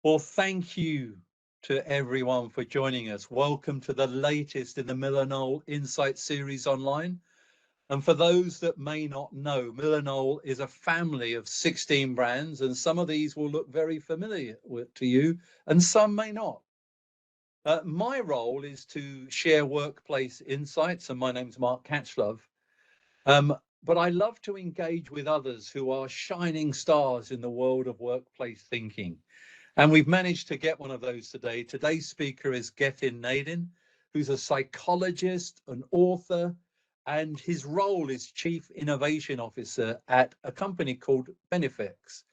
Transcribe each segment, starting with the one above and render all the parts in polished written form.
Well, thank you to everyone for joining us. Welcome to the latest in the Miller Insight series online. And for those that may not know, Miller is a family of 16 brands, and some of these will look very familiar to you, and some may not. My role is to share workplace insights, and my name's Mark Catchlove. But I love to engage with others who are shining stars in the world of workplace thinking. And we've managed to get one of those today. Today's speaker is Gethin Nadin, who's a psychologist, an author, and his role is Chief Innovation Officer at a company called Benefix.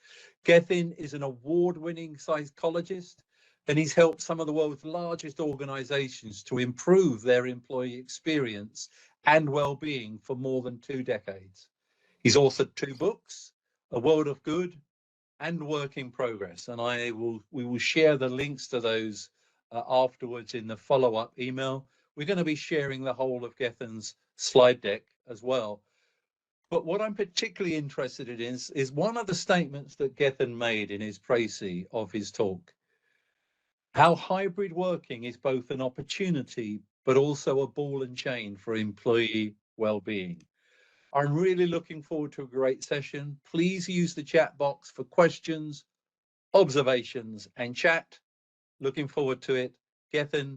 Gethin is an award-winning psychologist, and he's helped some of the world's largest organizations to improve their employee experience and well-being for more than 2 decades. He's authored 2 books, A World of Good and Work in Progress, and we will share the links to those afterwards in the follow-up email. We're going to be sharing the whole of Gethin's slide deck as well. But what I'm particularly interested in is one of the statements that Gethin made in his précis of his talk. How hybrid working is both an opportunity, but also a ball and chain for employee well-being. I'm really looking forward to a great session. Please use the chat box for questions, observations, and chat. Looking forward to it. Gethin,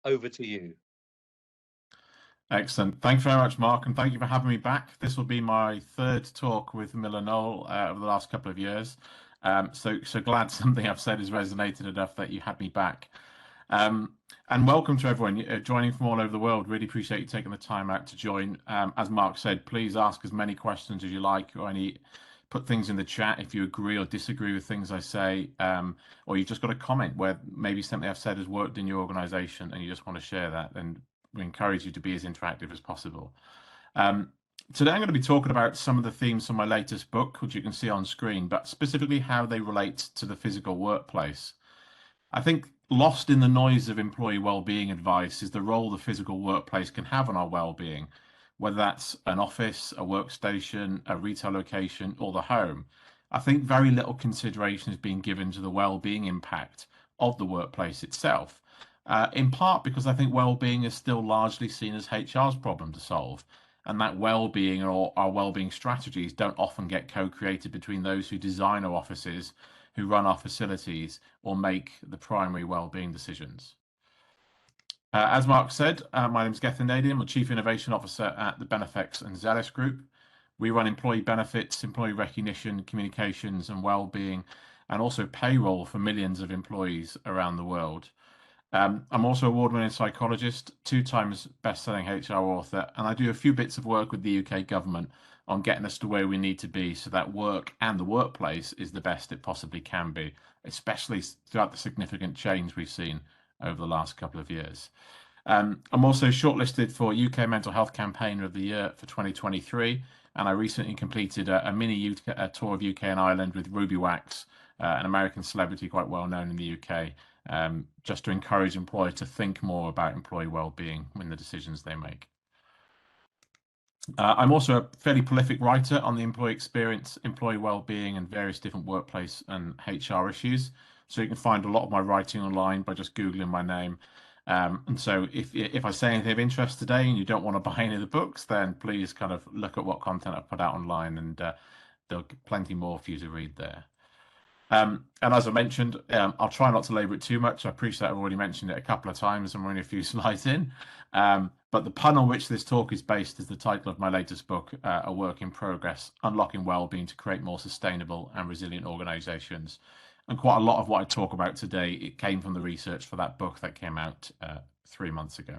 over to you. Excellent. Thank you very much, Mark, and thank you for having me back. This will be my 3rd talk with Miller over the last couple of years. So glad something I've said has resonated enough that you had me back. And welcome to everyone joining from all over the world. Really appreciate you taking the time out to join. As Mark said, please ask as many questions as you like, or put things in the chat if you agree or disagree with things I say, or you've just got a comment where maybe something I've said has worked in your organization and you just want to share that, then we encourage you to be as interactive as possible. Today I'm going to be talking about some of the themes from my latest book, which you can see on screen, but specifically how they relate to the physical workplace. I think lost in the noise of employee well-being advice is the role the physical workplace can have on our well-being, whether that's an office, a workstation, a retail location, or the home. I think very little consideration is being given to the well-being impact of the workplace itself, in part because I think well-being is still largely seen as HR's problem to solve, and that well-being or our well-being strategies don't often get co-created between those who design our offices, who run our facilities, or make the primary well-being decisions. As Mark said, my name is Gethin Nadin. I'm a Chief Innovation Officer at the Benefix and Zealous Group. We run employee benefits, employee recognition, communications and well-being, and also payroll for millions of employees around the world. I'm also an award-winning psychologist, 2 times best-selling HR author, and I do a few bits of work with the UK government on getting us to where we need to be so that work and the workplace is the best it possibly can be, especially throughout the significant change we've seen over the last couple of years. I'm also shortlisted for UK Mental Health Campaigner of the Year for 2023, and I recently completed a mini tour of UK and Ireland with Ruby Wax, an American celebrity quite well known in the UK, just to encourage employers to think more about employee well-being in the decisions they make. I'm also a fairly prolific writer on the employee experience, employee well-being, and various different workplace and HR issues. So you can find a lot of my writing online by just Googling my name. And so if I say anything of interest today and you don't want to buy any of the books, then please kind of look at what content I've put out online, and there'll be plenty more for you to read there. And as I mentioned, I'll try not to labor it too much. I appreciate I've already mentioned it a couple of times. I'm only a few slides in. But the pun on which this talk is based is the title of my latest book, A Work in Progress, Unlocking Wellbeing to Create More Sustainable and Resilient Organizations. And quite a lot of what I talk about today, it came from the research for that book that came out 3 months ago.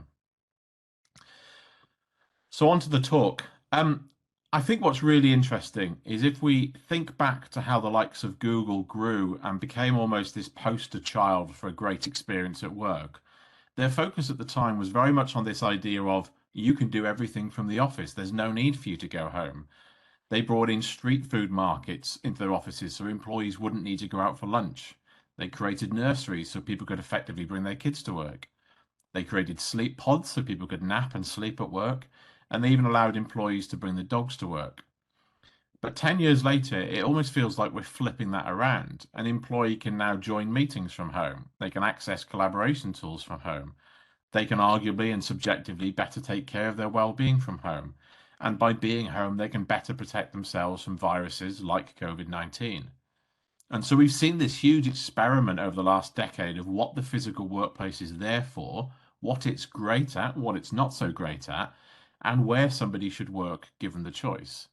So on to the talk. I think what's really interesting is if we think back to how the likes of Google grew and became almost this poster child for a great experience at work, their focus at the time was very much on this idea of you can do everything from the office. There's no need for you to go home. They brought in street food markets into their offices so employees wouldn't need to go out for lunch. They created nurseries so people could effectively bring their kids to work. They created sleep pods so people could nap and sleep at work. And they even allowed employees to bring the dogs to work. But 10 years later, it almost feels like we're flipping that around. An employee can now join meetings from home. They can access collaboration tools from home. They can arguably and subjectively better take care of their well-being from home. And by being home, they can better protect themselves from viruses like COVID-19. And so we've seen this huge experiment over the last decade of what the physical workplace is there for, what it's great at, what it's not so great at, and where somebody should work given the choice.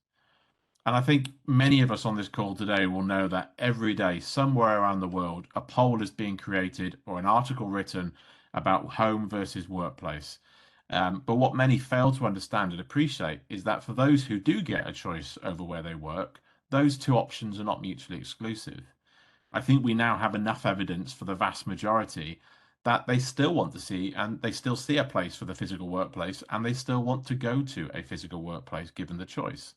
And I think many of us on this call today will know that every day, somewhere around the world, a poll is being created or an article written about home versus workplace. But what many fail to understand and appreciate is that for those who do get a choice over where they work, those two options are not mutually exclusive. I think we now have enough evidence for the vast majority that they still want to see and they still see a place for the physical workplace and they still want to go to a physical workplace given the choice.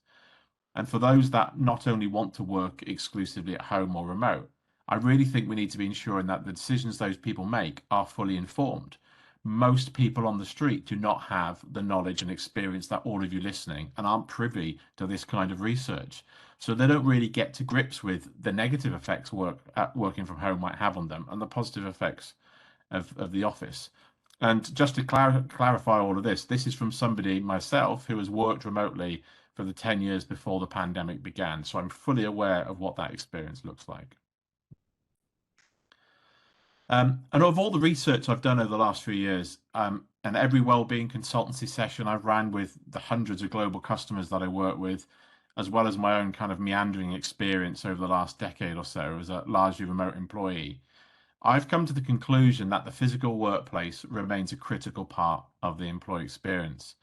And for those that not only want to work exclusively at home or remote, I really think we need to be ensuring that the decisions those people make are fully informed. Most people on the street do not have the knowledge and experience that all of you listening and aren't privy to this kind of research. So they don't really get to grips with the negative effects working from home might have on them and the positive effects of the office. And just to clarify all of this is from somebody myself who has worked remotely for the 10 years before the pandemic began. So I'm fully aware of what that experience looks like. And of all the research I've done over the last few years, and every wellbeing consultancy session I've ran with the hundreds of global customers that I work with, as well as my own kind of meandering experience over the last decade or so as a largely remote employee, I've come to the conclusion that the physical workplace remains a critical part of the employee experience.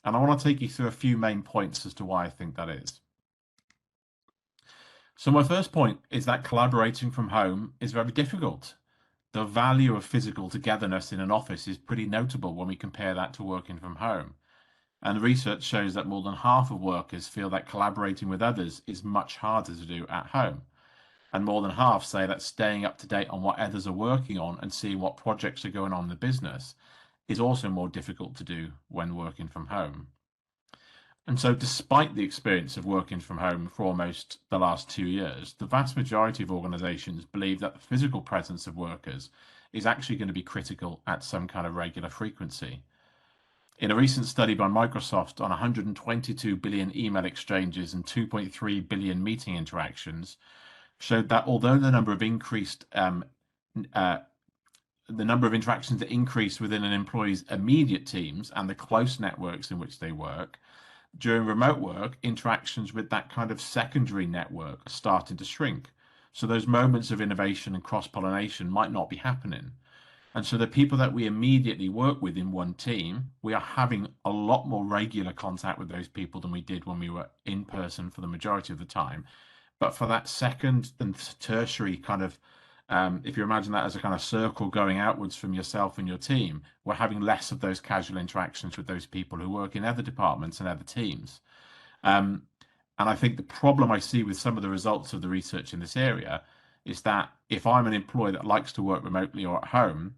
And I want to take you through a few main points as to why I think that is. So my first point is that collaborating from home is very difficult. The value of physical togetherness in an office is pretty notable when we compare that to working from home. And research shows that more than half of workers feel that collaborating with others is much harder to do at home. And more than half say that staying up to date on what others are working on and seeing what projects are going on in the business is also more difficult to do when working from home. And so, despite the experience of working from home for almost the last 2 years, the vast majority of organizations believe that the physical presence of workers is actually going to be critical at some kind of regular frequency. In a recent study by Microsoft on 122 billion email exchanges and 2.3 billion meeting interactions, showed that although the number of interactions that increase within an employee's immediate teams and the close networks in which they work, during remote work, interactions with that kind of secondary network are starting to shrink. So those moments of innovation and cross-pollination might not be happening. And so the people that we immediately work with in one team, we are having a lot more regular contact with those people than we did when we were in person for the majority of the time. But for that second and tertiary kind of, if you imagine that as a kind of circle going outwards from yourself and your team, we're having less of those casual interactions with those people who work in other departments and other teams. And I think the problem I see with some of the results of the research in this area is that if I'm an employee that likes to work remotely or at home,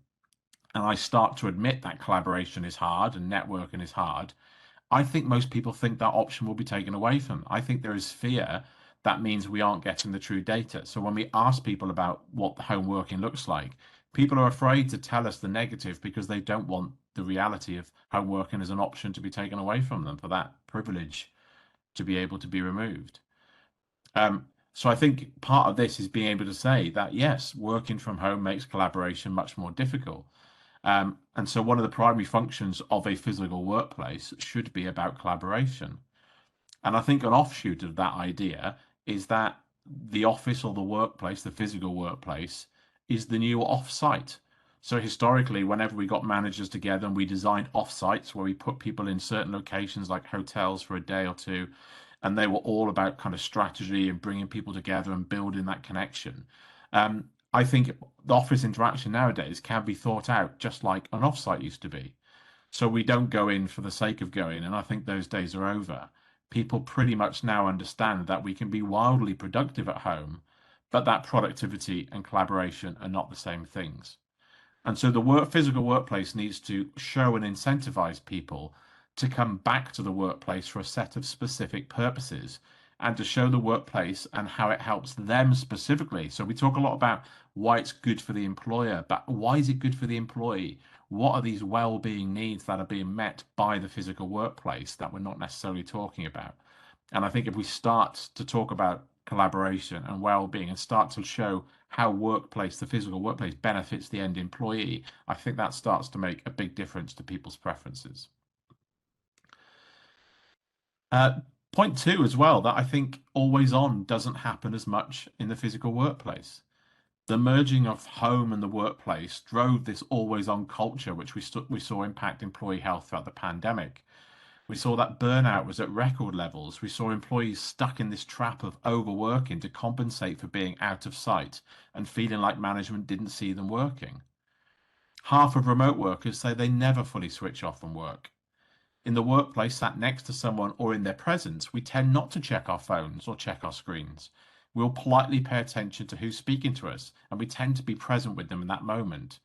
and I start to admit that collaboration is hard and networking is hard, I think most people think that option will be taken away from them. I think there is fear that means we aren't getting the true data. So when we ask people about what the home working looks like, people are afraid to tell us the negative because they don't want the reality of home working as an option to be taken away from them, for that privilege to be able to be removed. So I think part of this is being able to say that, yes, working from home makes collaboration much more difficult. And so one of the primary functions of a physical workplace should be about collaboration. And I think an offshoot of that idea is that the office or the workplace, the physical workplace, is the new off-site. So historically, whenever we got managers together and we designed off-sites where we put people in certain locations like hotels for a day or two, and they were all about kind of strategy and bringing people together and building that connection. I think the office interaction nowadays can be thought out just like an off-site used to be. So we don't go in for the sake of going, and I think those days are over. People pretty much now understand that we can be wildly productive at home, but that productivity and collaboration are not the same things. And so the physical workplace needs to show and incentivize people to come back to the workplace for a set of specific purposes and to show the workplace and how it helps them specifically. So we talk a lot about why it's good for the employer, but why is it good for the employee? What are these well-being needs that are being met by the physical workplace that we're not necessarily talking about? And I think if we start to talk about collaboration and well-being and start to show how the physical workplace benefits the end employee, I think that starts to make a big difference to people's preferences. Point two as well, that I think always on doesn't happen as much in the physical workplace. The merging of home and the workplace drove this always on culture, which we saw impact employee health throughout the pandemic. We saw that burnout was at record levels. We saw employees stuck in this trap of overworking to compensate for being out of sight and feeling like management didn't see them working. Half of remote workers say they never fully switch off from work. In the workplace, sat next to someone or in their presence, we tend not to check our phones or check our screens. We'll politely pay attention to who's speaking to us, and we tend to be present with them in that moment.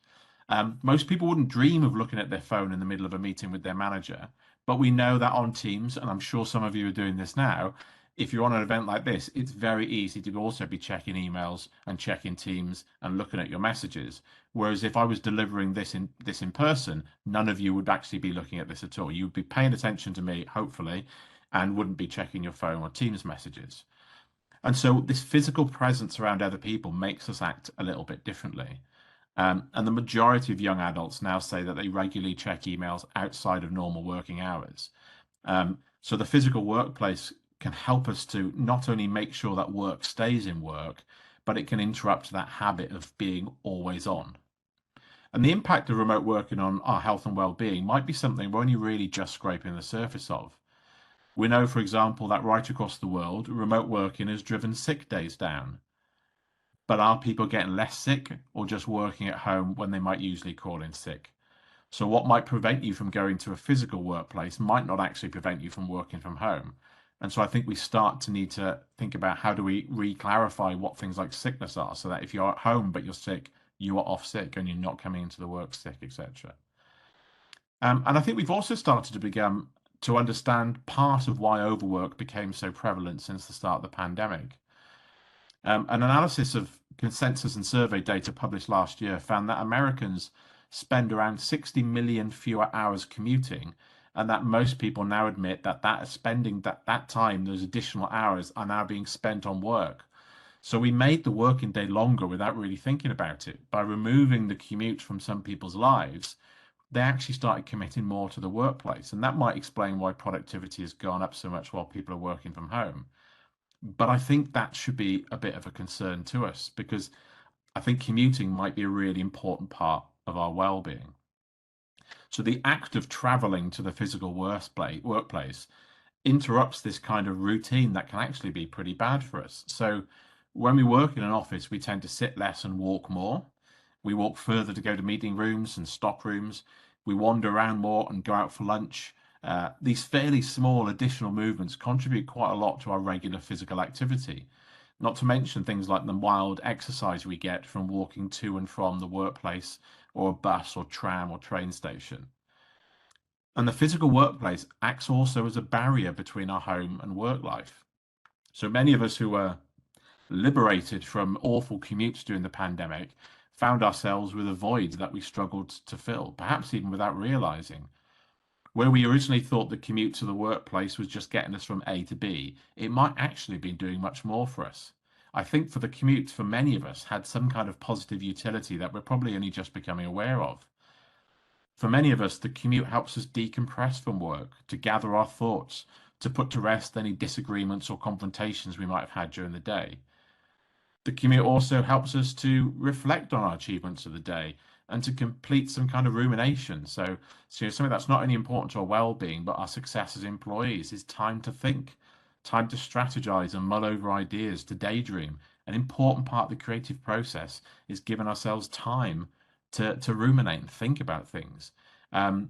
Most people wouldn't dream of looking at their phone in the middle of a meeting with their manager, but we know that on Teams, and I'm sure some of you are doing this now, if you're on an event like this, it's very easy to also be checking emails and checking Teams and looking at your messages. Whereas if I was delivering this in person, none of you would actually be looking at this at all. You would be paying attention to me, hopefully, and wouldn't be checking your phone or Teams messages. And so this physical presence around other people makes us act a little bit differently. And the majority of young adults now say that they regularly check emails outside of normal working hours. So the physical workplace can help us to not only make sure that work stays in work, but it can interrupt that habit of being always on. And the impact of remote working on our health and well-being might be something we're only really just scraping the surface of. We know, for example, that right across the world, remote working has driven sick days down. But are people getting less sick or just working at home when they might usually call in sick? So what might prevent you from going to a physical workplace might not actually prevent you from working from home. And so I think we start to need to think about how do we re-clarify what things like sickness are, so that if you're at home but you're sick, you are off sick and you're not coming into the work sick, etc. And I think we've also started to begin to understand part of why overwork became so prevalent since the start of the pandemic. An analysis of consensus and survey data published last year found that Americans spend around 60 million fewer hours commuting, and that most people now admit that spending that time, those additional hours, are now being spent on work. So we made the working day longer without really thinking about it. By removing the commute from some people's lives, they actually started committing more to the workplace, and that might explain why productivity has gone up so much while people are working from home. But I think that should be a bit of a concern to us, because I think commuting might be a really important part of our well-being. So the act of traveling to the physical workplace interrupts this kind of routine that can actually be pretty bad for us. So when we work in an office, we tend to sit less and walk more. We walk further to go to meeting rooms and stock rooms. We wander around more and go out for lunch. These fairly small additional movements contribute quite a lot to our regular physical activity, not to mention things like the mild exercise we get from walking to and from the workplace or a bus or tram or train station. And the physical workplace acts also as a barrier between our home and work life. So many of us who were liberated from awful commutes during the pandemic found ourselves with a void that we struggled to fill, perhaps even without realizing. Where we originally thought the commute to the workplace was just getting us from A to B, it might actually be doing much more for us. I think for the commute, for many of us, had some kind of positive utility that we're probably only just becoming aware of. For many of us, the commute helps us decompress from work, to gather our thoughts, to put to rest any disagreements or confrontations we might have had during the day. The commute also helps us to reflect on our achievements of the day and to complete some kind of rumination. So something that's not only important to our well-being, but our success as employees is time to think, time to strategize and mull over ideas, to daydream. An important part of the creative process is giving ourselves time to ruminate and think about things. And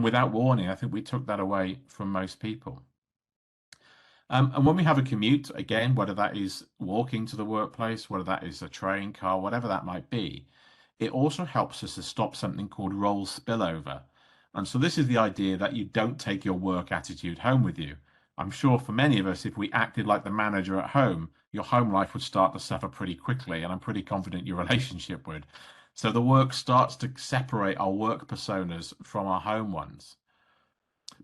without warning, I think we took that away from most people. And when we have a commute, again, whether that is walking to the workplace, whether that is a train, car, whatever that might be, it also helps us to stop something called role spillover. And so this is the idea that you don't take your work attitude home with you. I'm sure for many of us, if we acted like the manager at home, your home life would start to suffer pretty quickly, and I'm pretty confident your relationship would. So the work starts to separate our work personas from our home ones.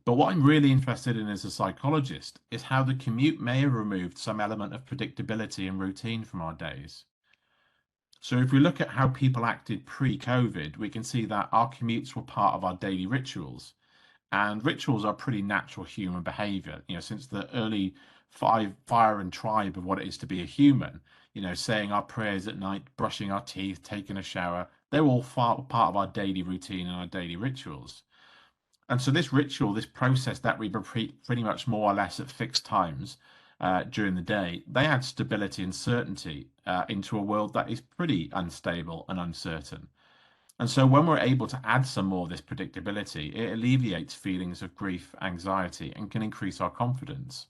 But what I'm really interested in as a psychologist is how the commute may have removed some element of predictability and routine from our days. So if we look at how people acted pre-COVID, we can see that our commutes were part of our daily rituals. And rituals are pretty natural human behavior. Since the early fire and tribe of what it is to be a human, saying our prayers at night, brushing our teeth, taking a shower, they're all part of our daily routine and our daily rituals. And so this ritual, this process that we repeat pretty much more or less at fixed times during the day, they add stability and certainty into a world that is pretty unstable and uncertain. And so when we're able to add some more of this predictability, it alleviates feelings of grief, anxiety, and can increase our confidence.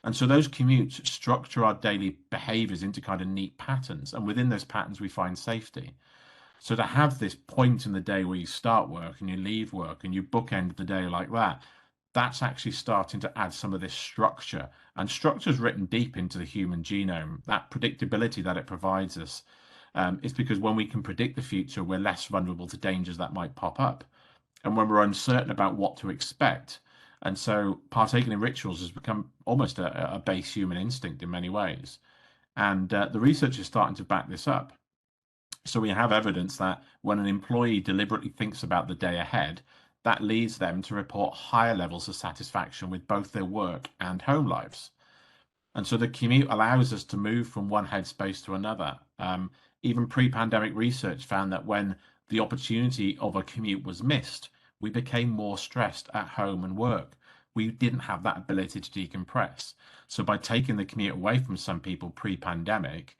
And so those commutes structure our daily behaviors into kind of neat patterns. And within those patterns, we find safety. So to have this point in the day where you start work and you leave work and you bookend the day like that, that's actually starting to add some of this structure. And structure is written deep into the human genome. That predictability that it provides us is because when we can predict the future, we're less vulnerable to dangers that might pop up. And when we're uncertain about what to expect. And so partaking in rituals has become almost a base human instinct in many ways. And the research is starting to back this up. So we have evidence that when an employee deliberately thinks about the day ahead, that leads them to report higher levels of satisfaction with both their work and home lives. And so the commute allows us to move from one headspace to another. Even pre-pandemic research found that when the opportunity of a commute was missed, we became more stressed at home and work. We didn't have that ability to decompress. So by taking the commute away from some people pre-pandemic,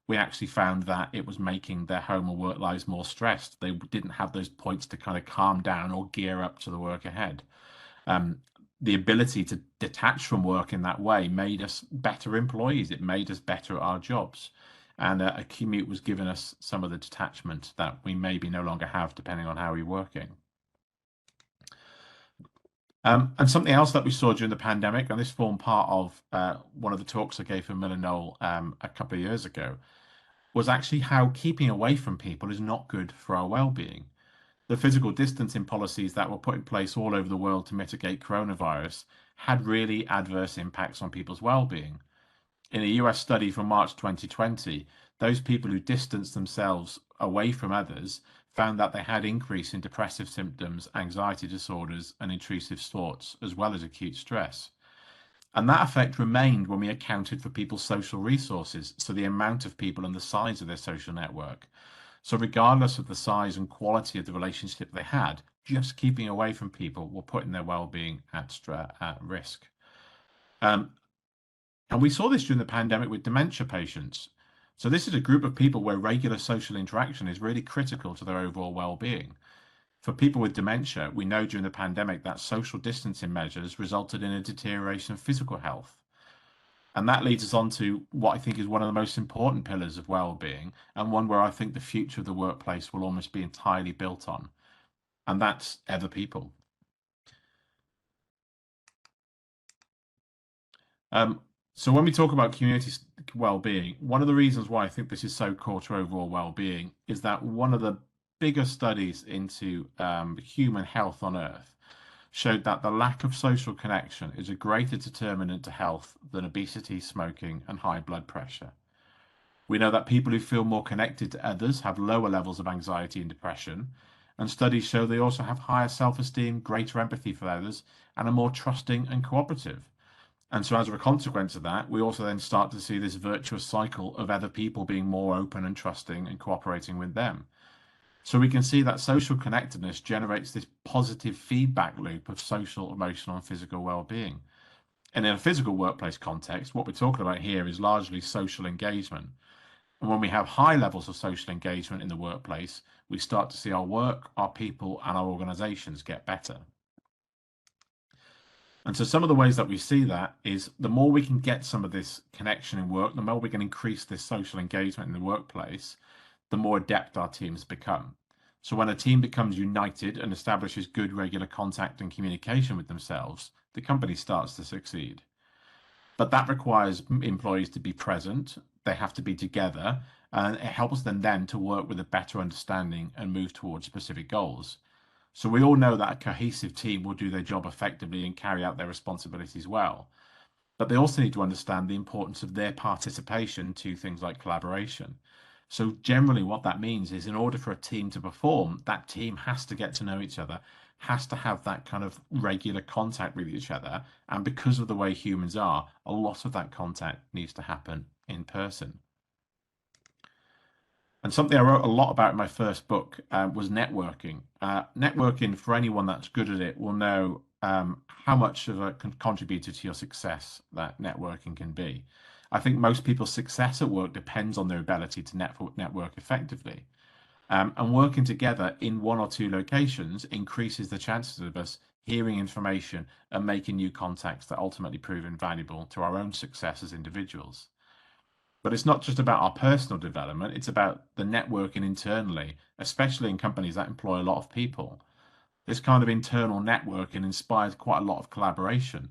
we actually found that it was making their home and work lives more stressed. They didn't have those points to kind of calm down or gear up to the work ahead. The ability to detach from work in that way made us better employees. It made us better at our jobs. And a commute was giving us some of the detachment that we maybe no longer have depending on how we're working. And something else that we saw during the pandemic, and this formed part of one of the talks I gave for Miller Knoll a couple of years ago, was actually how keeping away from people is not good for our well-being. The physical distancing policies that were put in place all over the world to mitigate coronavirus had really adverse impacts on people's well-being. In a US study from March 2020, those people who distanced themselves away from others found that they had increase in depressive symptoms, anxiety disorders, and intrusive thoughts, as well as acute stress. And that effect remained when we accounted for people's social resources, so the amount of people and the size of their social network. So regardless of the size and quality of the relationship they had, just keeping away from people were putting their well-being at risk. And we saw this during the pandemic with dementia patients. So this is a group of people where regular social interaction is really critical to their overall well-being. For people with dementia, we know during the pandemic that social distancing measures resulted in a deterioration of physical health. And that leads us on to what I think is one of the most important pillars of well-being, and one where I think the future of the workplace will almost be entirely built on, and that's other people. So when we talk about community well-being, one of the reasons why I think this is so core to overall well-being is that one of the bigger studies into human health on Earth showed that the lack of social connection is a greater determinant to health than obesity, smoking, and high blood pressure. We know that people who feel more connected to others have lower levels of anxiety and depression, and studies show they also have higher self-esteem, greater empathy for others, and are more trusting and cooperative. And so as a consequence of that, we also then start to see this virtuous cycle of other people being more open and trusting and cooperating with them. So we can see that social connectedness generates this positive feedback loop of social, emotional, and physical well-being. And in a physical workplace context, what we're talking about here is largely social engagement. And when we have high levels of social engagement in the workplace, we start to see our work, our people, and our organizations get better. And so some of the ways that we see that is the more we can get some of this connection in work, the more we can increase this social engagement in the workplace, the more adept our teams become. So when a team becomes united and establishes good regular contact and communication with themselves, the company starts to succeed. But that requires employees to be present, they have to be together, and it helps them then to work with a better understanding and move towards specific goals. So we all know that a cohesive team will do their job effectively and carry out their responsibilities well. But they also need to understand the importance of their participation to things like collaboration. So generally what that means is in order for a team to perform, that team has to get to know each other, has to have that kind of regular contact with each other. And because of the way humans are, a lot of that contact needs to happen in person. And something I wrote a lot about in my first book was networking. Networking, for anyone that's good at it, will know how much of a contributor to your success that networking can be. I think most people's success at work depends on their ability to network effectively. And working together in one or two locations increases the chances of us hearing information and making new contacts that ultimately prove invaluable to our own success as individuals. But it's not just about our personal development, it's about the networking internally, especially in companies that employ a lot of people. This kind of internal networking inspires quite a lot of collaboration.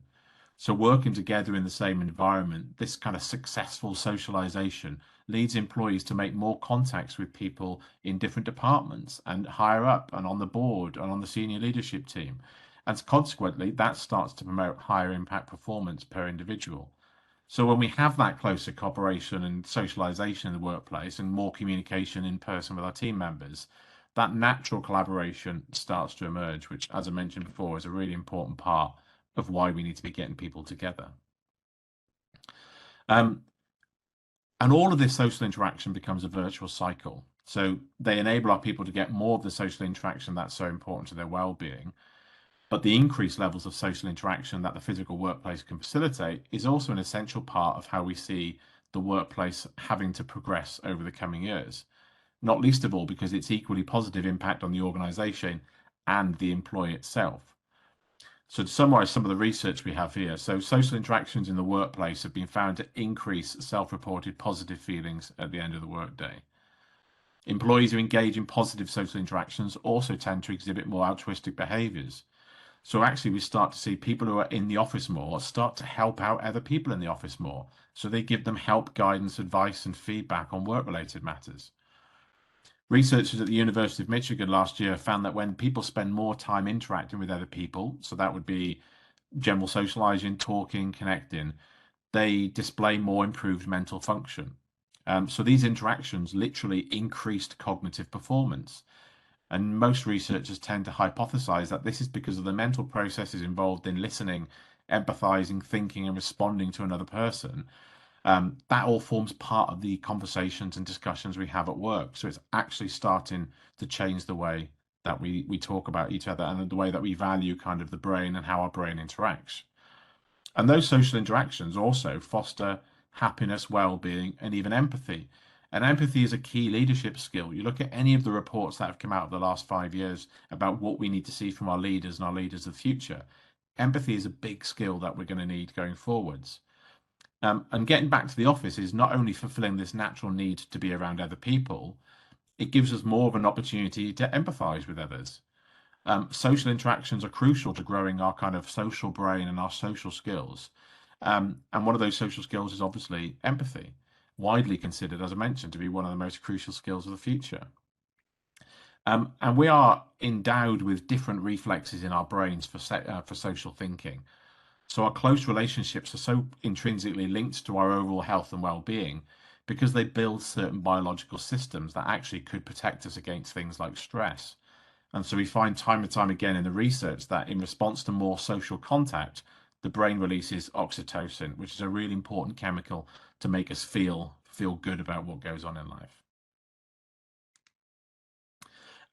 So working together in the same environment, this kind of successful socialization leads employees to make more contacts with people in different departments and higher up and on the board and on the senior leadership team. And consequently, that starts to promote higher impact performance per individual. So when we have that closer cooperation and socialization in the workplace and more communication in person with our team members, that natural collaboration starts to emerge, which, as I mentioned before, is a really important part of why we need to be getting people together. And all of this social interaction becomes a virtual cycle. So they enable our people to get more of the social interaction that's so important to their well-being. But the increased levels of social interaction that the physical workplace can facilitate is also an essential part of how we see the workplace having to progress over the coming years. Not least of all because its equally positive impact on the organization and the employee itself. So to summarize some of the research we have here, so social interactions in the workplace have been found to increase self-reported positive feelings at the end of the workday. Employees who engage in positive social interactions also tend to exhibit more altruistic behaviors. So actually we start to see people who are in the office more start to help out other people in the office more. So they give them help, guidance, advice, and feedback on work-related matters. Researchers at the University of Michigan last year found that when people spend more time interacting with other people, so that would be general socializing, talking, connecting, they display more improved mental function. So these interactions literally increased cognitive performance. And most researchers tend to hypothesize that this is because of the mental processes involved in listening, empathizing, thinking, and responding to another person. That all forms part of the conversations and discussions we have at work. So it's actually starting to change the way that we talk about each other and the way that we value kind of the brain and how our brain interacts. And those social interactions also foster happiness, well-being, and even empathy. And empathy is a key leadership skill. You look at any of the reports that have come out of the last 5 years about what we need to see from our leaders and our leaders of the future. Empathy is a big skill that we're going to need going forwards. And getting back to the office is not only fulfilling this natural need to be around other people, it gives us more of an opportunity to empathize with others. Social interactions are crucial to growing our kind of social brain and our social skills. And one of those social skills is obviously empathy, widely considered, as I mentioned, to be one of the most crucial skills of the future. And we are endowed with different reflexes in our brains for social thinking. So our close relationships are so intrinsically linked to our overall health and well-being because they build certain biological systems that actually could protect us against things like stress. And so we find time and time again in the research that in response to more social contact, the brain releases oxytocin, which is a really important chemical to make us feel good about what goes on in life.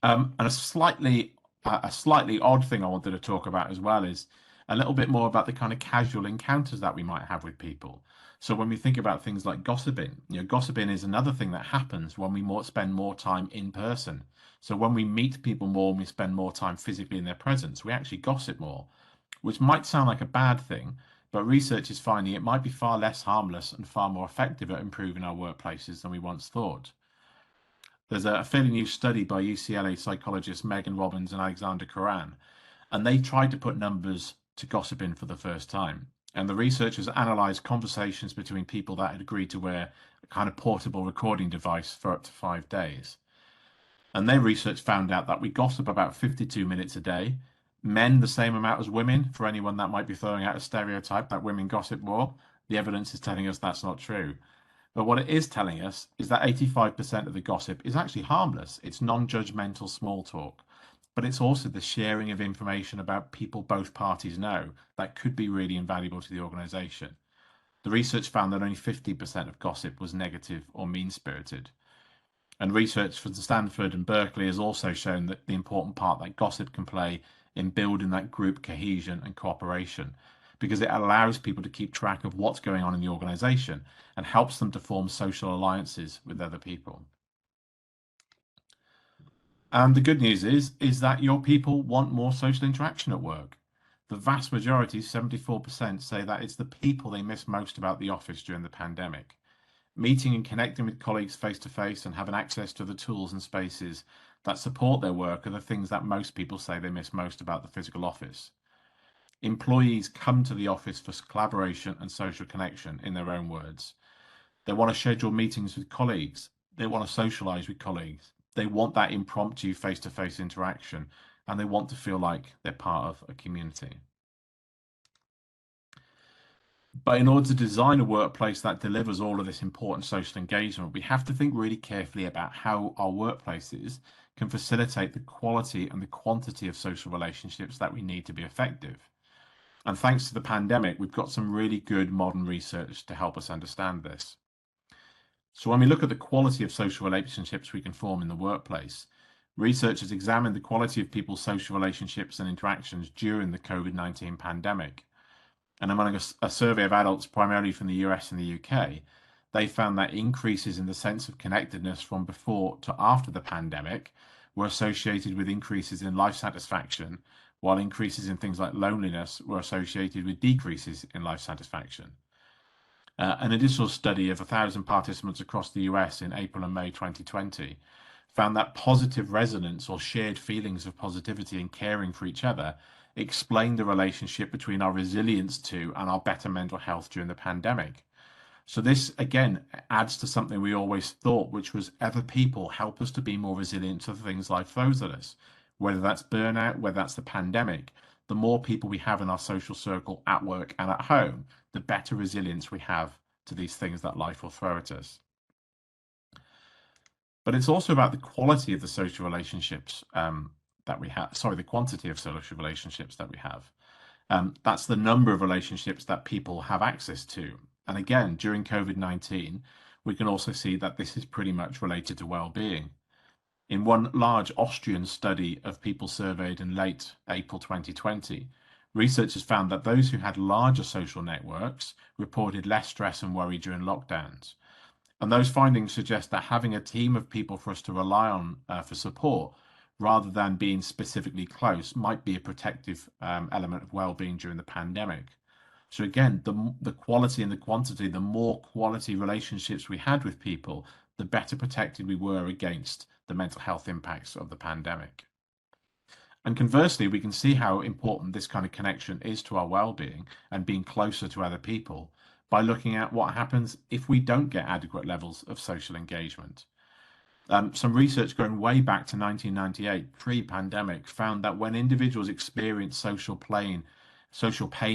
And a slightly odd thing I wanted to talk about as well is a little bit more about the kind of casual encounters that we might have with people. So when we think about things like gossiping, gossiping is another thing that happens when we spend more time in person. So when we meet people more and we spend more time physically in their presence, we actually gossip more, which might sound like a bad thing, but research is finding it might be far less harmless and far more effective at improving our workplaces than we once thought. There's a fairly new study by UCLA psychologists Megan Robbins and Alexander Coran, and they tried to put numbers to gossip in for the first time. And the researchers analysed conversations between people that had agreed to wear a kind of portable recording device for up to 5 days. And their research found out that we gossip about 52 minutes a day, men the same amount as women. For anyone that might be throwing out a stereotype that women gossip more, the evidence is telling us that's not true. But what it is telling us is that 85% of the gossip is actually harmless. It's non-judgmental small talk. But it's also the sharing of information about people both parties know that could be really invaluable to the organization. The research found that only 50% of gossip was negative or mean-spirited. And research from Stanford and Berkeley has also shown that the important part that gossip can play in building that group cohesion and cooperation, because it allows people to keep track of what's going on in the organization and helps them to form social alliances with other people. And the good news is that your people want more social interaction at work. The vast majority, 74%, say that it's the people they miss most about the office during the pandemic. Meeting and connecting with colleagues face to face and having access to the tools and spaces that support their work are the things that most people say they miss most about the physical office. Employees come to the office for collaboration and social connection, in their own words. They want to schedule meetings with colleagues. They want to socialize with colleagues. They want that impromptu face to face interaction, and they want to feel like they're part of a community. But in order to design a workplace that delivers all of this important social engagement, we have to think really carefully about how our workplaces can facilitate the quality and the quantity of social relationships that we need to be effective. And thanks to the pandemic, we've got some really good modern research to help us understand this. So when we look at the quality of social relationships we can form in the workplace, researchers examined the quality of people's social relationships and interactions during the COVID-19 pandemic. And among a survey of adults, primarily from the US and the UK, they found that increases in the sense of connectedness from before to after the pandemic were associated with increases in life satisfaction, while increases in things like loneliness were associated with decreases in life satisfaction. An additional study of 1,000 participants across the US in April and May 2020 found that positive resonance or shared feelings of positivity and caring for each other explain the relationship between our resilience to and our better mental health during the pandemic. So this again adds to something we always thought, which was other people help us to be more resilient to things life throws at us, whether that's burnout, whether that's the pandemic. The more people we have in our social circle at work and at home, the better resilience we have to these things that life will throw at us. But it's also about the quality of the social relationships that we have, the quantity of social relationships that we have. That's the number of relationships that people have access to. And again, during COVID-19, we can also see that this is pretty much related to well-being. In one large Austrian study of people surveyed in late April 2020, researchers found that those who had larger social networks reported less stress and worry during lockdowns. And those findings suggest that having a team of people for us to rely on for support, rather than being specifically close, might be a protective element of well-being during the pandemic. So again, the quality and the quantity, the more quality relationships we had with people, the better protected we were against the mental health impacts of the pandemic. And conversely, we can see how important this kind of connection is to our well-being and being closer to other people by looking at what happens if we don't get adequate levels of social engagement. Some research going way back to 1998, pre-pandemic, found that when individuals experience social pain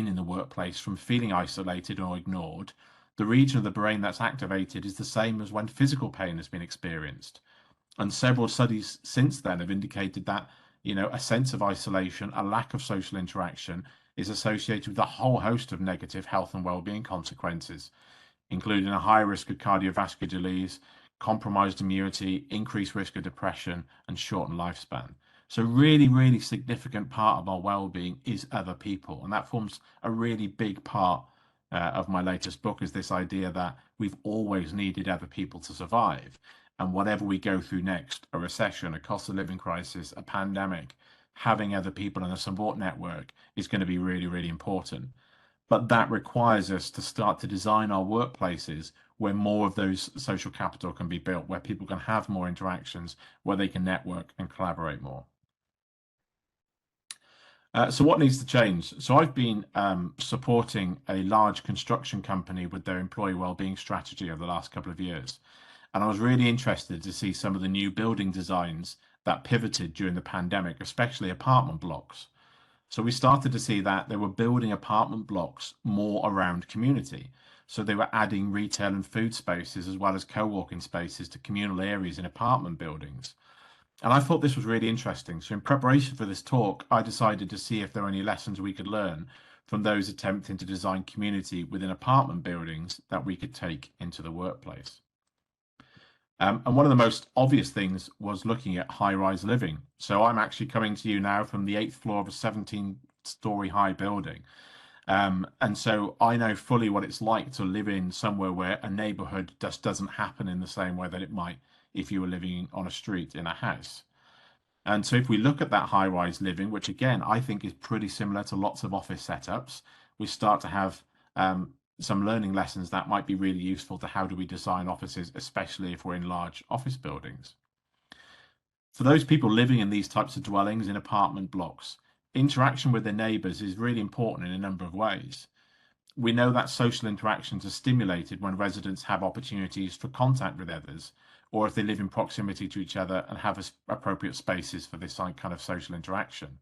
in the workplace from feeling isolated or ignored, the region of the brain that's activated is the same as when physical pain has been experienced. And several studies since then have indicated that, a sense of isolation, a lack of social interaction is associated with a whole host of negative health and well-being consequences, including a high risk of cardiovascular disease, compromised immunity, increased risk of depression, and shortened lifespan. So really, really significant part of our well-being is other people. And that forms a really big part of my latest book, is this idea that we've always needed other people to survive. And whatever we go through next, a recession, a cost of living crisis, a pandemic, having other people in a support network is going to be really, really important. But that requires us to start to design our workplaces where more of those social capital can be built, where people can have more interactions, where they can network and collaborate more. So what needs to change? So I've been supporting a large construction company with their employee wellbeing strategy over the last couple of years. And I was really interested to see some of the new building designs that pivoted during the pandemic, especially apartment blocks. So we started to see that they were building apartment blocks more around community. So they were adding retail and food spaces as well as co-working spaces to communal areas in apartment buildings. And I thought this was really interesting. So in preparation for this talk, I decided to see if there were any lessons we could learn from those attempting to design community within apartment buildings that we could take into the workplace. And one of the most obvious things was looking at high-rise living. So I'm actually coming to you now from the 8th floor of a 17-story high building. And so I know fully what it's like to live in somewhere where a neighborhood just doesn't happen in the same way that it might if you were living on a street in a house. And so if we look at that high-rise living, which again, I think is pretty similar to lots of office setups, we start to have some learning lessons that might be really useful to how do we design offices, especially if we're in large office buildings. For those people living in these types of dwellings in apartment blocks, interaction with their neighbours is really important in a number of ways. We know that social interactions are stimulated when residents have opportunities for contact with others, or if they live in proximity to each other and have appropriate spaces for this kind of social interaction.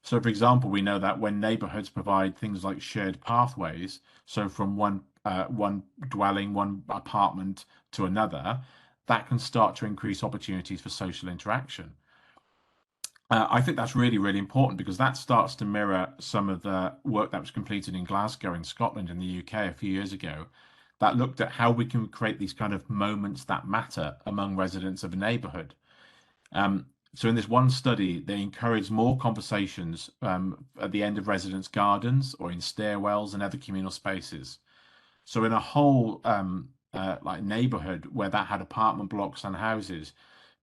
So, for example, we know that when neighborhoods provide things like shared pathways, so from one dwelling, one apartment to another, that can start to increase opportunities for social interaction. I think that's really, really important because that starts to mirror some of the work that was completed in Glasgow in Scotland in the UK a few years ago that looked at how we can create these kind of moments that matter among residents of a neighborhood. So in this one study, they encouraged more conversations at the end of residents' gardens or in stairwells and other communal spaces. So in a whole like neighborhood where that had apartment blocks and houses,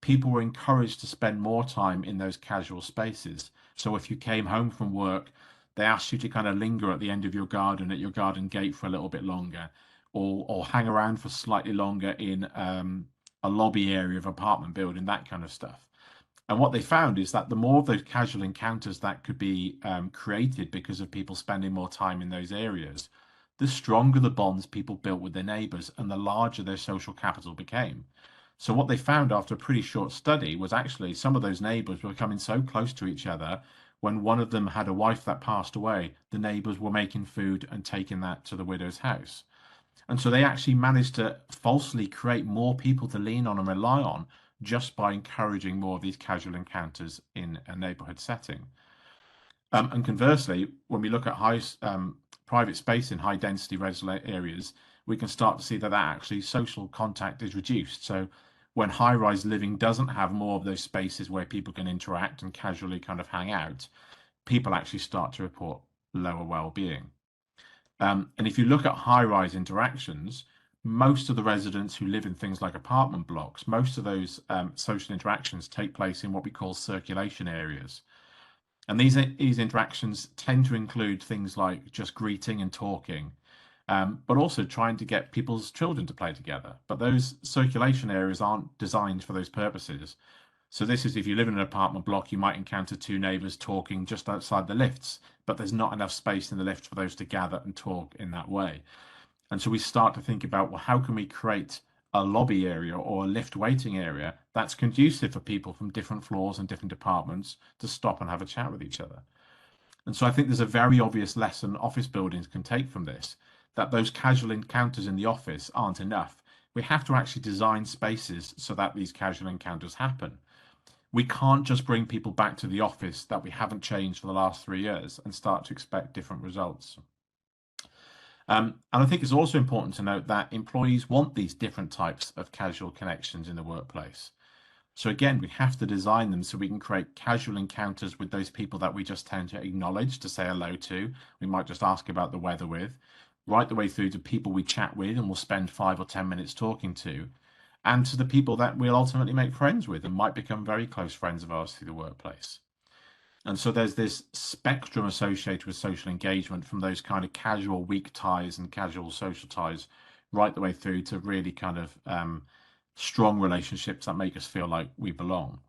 people were encouraged to spend more time in those casual spaces. So if you came home from work, they asked you to kind of linger at the end of your garden at your garden gate for a little bit longer, or hang around for slightly longer in a lobby area of apartment building, that kind of stuff. And what they found is that the more of those casual encounters that could be created because of people spending more time in those areas, the stronger the bonds people built with their neighbours and the larger their social capital became. So what they found after a pretty short study was actually some of those neighbours were becoming so close to each other. When one of them had a wife that passed away, the neighbours were making food and taking that to the widow's house. And so they actually managed to falsely create more people to lean on and rely on just by encouraging more of these casual encounters in a neighborhood setting. And conversely, when we look at private space in high density residential areas, we can start to see that actually social contact is reduced. So when high rise living doesn't have more of those spaces where people can interact and casually kind of hang out, people actually start to report lower well-being. And if you look at high-rise interactions, most of the residents who live in things like apartment blocks, most of those social interactions take place in what we call circulation areas. And these interactions tend to include things like just greeting and talking, but also trying to get people's children to play together. But those circulation areas aren't designed for those purposes. So this is if you live in an apartment block, you might encounter two neighbours talking just outside the lifts, but there's not enough space in the lift for those to gather and talk in that way. And so we start to think about, well, how can we create a lobby area or a lift waiting area that's conducive for people from different floors and different departments to stop and have a chat with each other. And so I think there's a very obvious lesson office buildings can take from this, that those casual encounters in the office aren't enough. We have to actually design spaces so that these casual encounters happen. We can't just bring people back to the office that we haven't changed for the last 3 years and start to expect different results. And I think it's also important to note that employees want these different types of casual connections in the workplace. So again, we have to design them so we can create casual encounters with those people that we just tend to acknowledge, to say hello to. We might just ask about the weather with, right the way through to people we chat with and we'll spend 5 or 10 minutes talking to, and to the people that we'll ultimately make friends with and might become very close friends of ours through the workplace. And so there's this spectrum associated with social engagement, from those kind of casual weak ties and casual social ties right the way through to really kind of strong relationships that make us feel like we belong.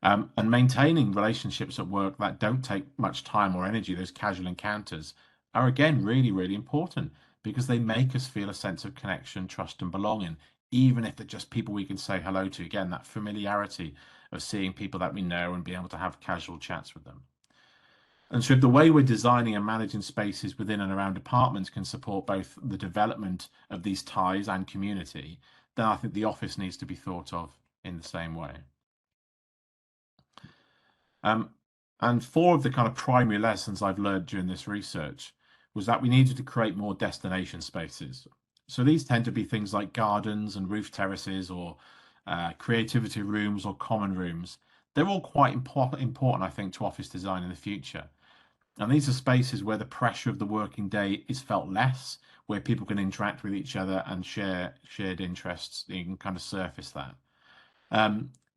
And maintaining relationships at work that don't take much time or energy, those casual encounters, are again really, really important because they make us feel a sense of connection, trust, and belonging, even if they're just people we can say hello to. Again, that familiarity of seeing people that we know and being able to have casual chats with them. And so, if the way we're designing and managing spaces within and around apartments can support both the development of these ties and community, then I think the office needs to be thought of in the same way. Um, and four of the kind of primary lessons I've learned during this research was that we needed to create more destination spaces. So these tend to be things like gardens and roof terraces or creativity rooms or common rooms. They're all quite important, I think, to office design in the future. And these are spaces where the pressure of the working day is felt less, where people can interact with each other and share shared interests. You can kind of surface that.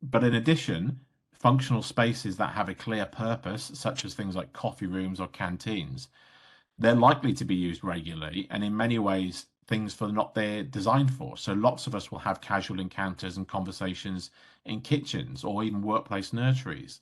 But in addition, functional spaces that have a clear purpose, such as things like coffee rooms or canteens, they're likely to be used regularly and in many ways things for not they're designed for. So lots of us will have casual encounters and conversations in kitchens or even workplace nurseries,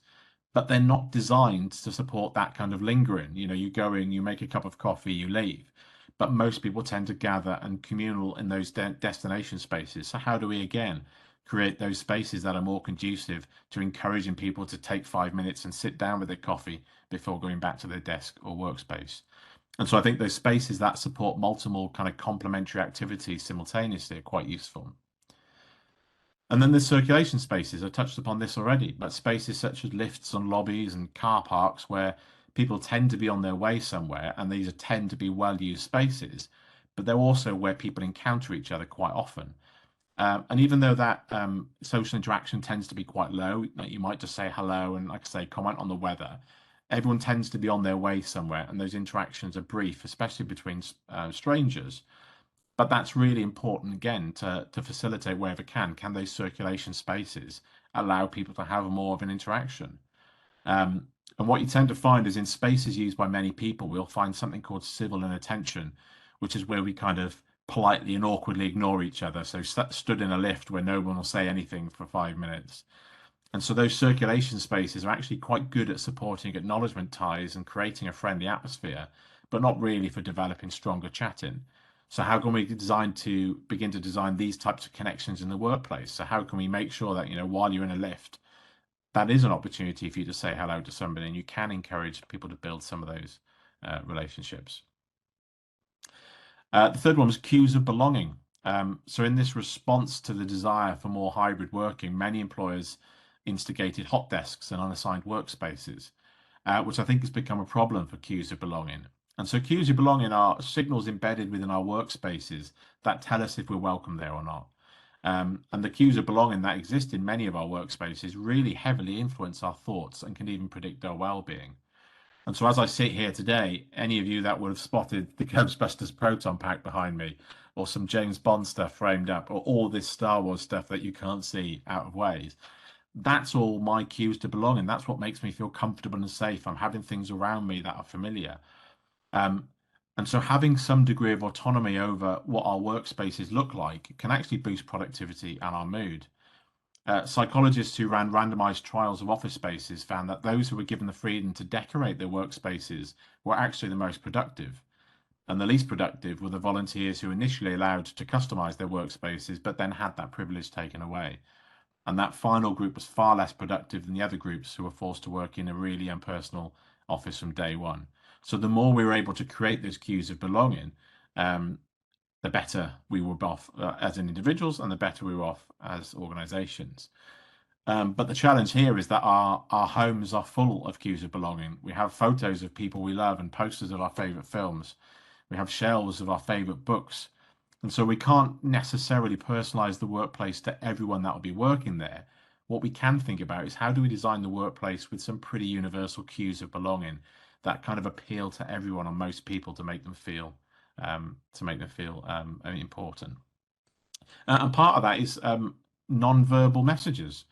but they're not designed to support that kind of lingering. You know, you go in, you make a cup of coffee, you leave. But most people tend to gather and communal in those destination spaces. So how do we again create those spaces that are more conducive to encouraging people to take 5 minutes and sit down with their coffee before going back to their desk or workspace? And so I think those spaces that support multiple kind of complementary activities simultaneously are quite useful. And then there's circulation spaces. I touched upon this already, but spaces such as lifts and lobbies and car parks where people tend to be on their way somewhere, and these tend to be well-used spaces, but they're also where people encounter each other quite often. And even though that social interaction tends to be quite low, like you might just say hello and, like I say, comment on the weather, everyone tends to be on their way somewhere, and those interactions are brief, especially between strangers. But that's really important again to facilitate wherever can. Can those circulation spaces allow people to have more of an interaction? Um, and what you tend to find is in spaces used by many people, we'll find something called civil inattention, which is where we kind of politely and awkwardly ignore each other. So stood in a lift where no one will say anything for 5 minutes. And so those circulation spaces are actually quite good at supporting acknowledgement ties and creating a friendly atmosphere, but not really for developing stronger chatting. So how can we begin to design these types of connections in the workplace? So how can we make sure that, you know, while you're in a lift, that is an opportunity for you to say hello to somebody and you can encourage people to build some of those relationships. The third one was cues of belonging. So in this response to the desire for more hybrid working, many employers instigated hot desks and unassigned workspaces, which I think has become a problem for cues of belonging. And so cues of belonging are signals embedded within our workspaces that tell us if we're welcome there or not. And the cues of belonging that exist in many of our workspaces really heavily influence our thoughts and can even predict our well-being. And so as I sit here today, any of you that would have spotted the Ghostbusters proton pack behind me, or some James Bond stuff framed up, or all this Star Wars stuff that you can't see out of ways, that's all my cues to belong in. That's what makes me feel comfortable and safe. I'm having things around me that are familiar. Um, and so having some degree of autonomy over what our workspaces look like can actually boost productivity and our mood. Psychologists who ran randomized trials of office spaces found that those who were given the freedom to decorate their workspaces were actually the most productive. And the least productive were the volunteers who initially allowed to customize their workspaces, but then had that privilege taken away. And that final group was far less productive than the other groups who were forced to work in a really impersonal office from day one. So the more we were able to create those cues of belonging, the better we were off as individuals and the better we were off as organizations. But the challenge here is that our homes are full of cues of belonging. We have photos of people we love and posters of our favorite films. We have shelves of our favorite books. And so we can't necessarily personalize the workplace to everyone that will be working there. What we can think about is how do we design the workplace with some pretty universal cues of belonging that kind of appeal to everyone and most people to make them feel important. And part of that is non-verbal messages.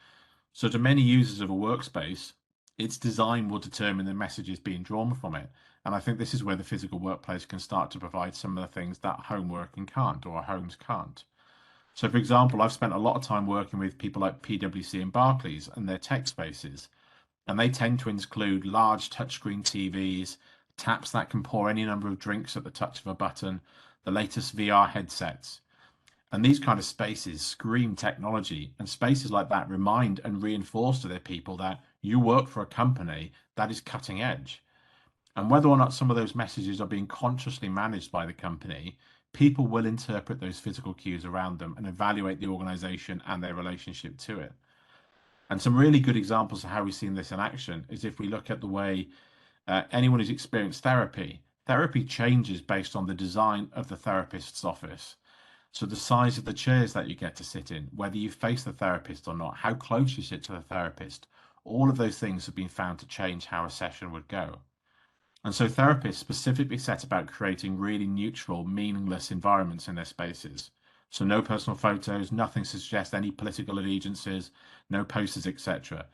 So to many users of a workspace, its design will determine the messages being drawn from it. And I think this is where the physical workplace can start to provide some of the things that home working can't, or our homes can't. So, for example, I've spent a lot of time working with people like PwC and Barclays and their tech spaces, and they tend to include large touchscreen TVs, taps that can pour any number of drinks at the touch of a button, the latest VR headsets. And these kind of spaces scream technology, and spaces like that remind and reinforce to their people that you work for a company that is cutting edge. And whether or not some of those messages are being consciously managed by the company, people will interpret those physical cues around them and evaluate the organization and their relationship to it. And some really good examples of how we've seen this in action is if we look at the way anyone who's experienced therapy, therapy changes based on the design of the therapist's office. So the size of the chairs that you get to sit in, whether you face the therapist or not, how close you sit to the therapist, all of those things have been found to change how a session would go. And so therapists specifically set about creating really neutral, meaningless environments in their spaces. So no personal photos, nothing to suggest any political allegiances, no posters, etc.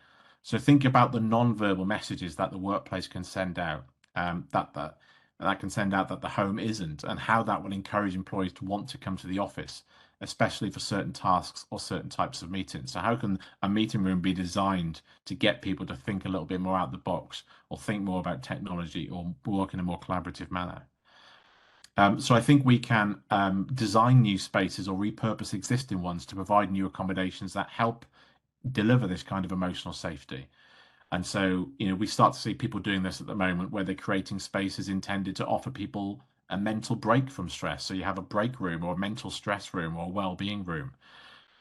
So think about the non-verbal messages that the workplace can send out, that can send out that the home isn't, and how that will encourage employees to want to come to the office, especially for certain tasks or certain types of meetings. So how can a meeting room be designed to get people to think a little bit more out the box, or think more about technology, or work in a more collaborative manner? So I think we can design new spaces or repurpose existing ones to provide new accommodations that help deliver this kind of emotional safety. And so, we start to see people doing this at the moment, where they're creating spaces intended to offer people a mental break from stress. So you have a break room, or a mental stress room, or a well-being room.